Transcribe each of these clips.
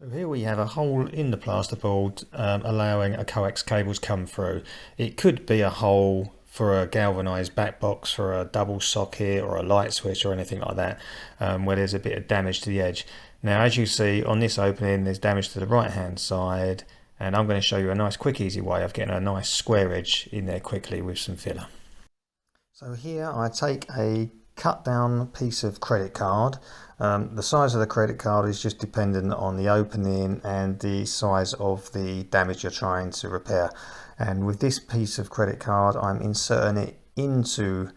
So here we have a hole in the plasterboard allowing a coax cable to come through. It could be a hole for a galvanized back box for a double socket or a light switch or anything like that, where there's a bit of damage to the edge. Now as you see on this opening there's damage to the right hand side, and I'm going to show you a nice quick easy way of getting a nice square edge in there quickly with some filler. So here I take a cut down piece of credit card. The size of the credit card is just dependent on the opening and the size of the damage you're trying to repair. And with this piece of credit card I'm inserting it into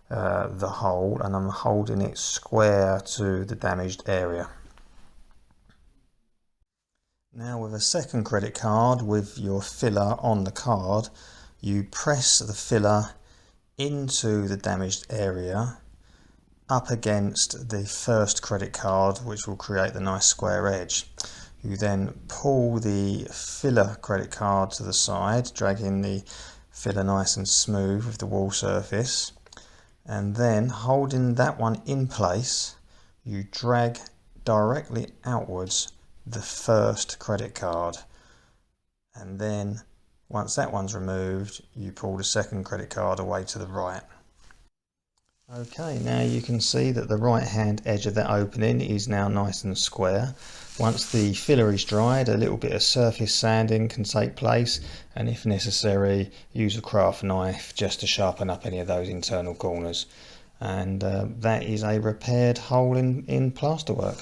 the hole and I'm holding it square to the damaged area. Now with a second credit card with your filler on the card, you press the filler into the damaged area up against the first credit card, which will create the nice square edge. You then pull the filler credit card to the side, dragging the filler nice and smooth with the wall surface, and then holding that one in place you drag directly outwards the first credit card, and then once that one's removed you pull the second credit card away to the right. Okay, now you can see that the right hand edge of that opening is now nice and square. Once the filler is dried, a little bit of surface sanding can take place, and if necessary use a craft knife just to sharpen up any of those internal corners. And that is a repaired hole in plasterwork.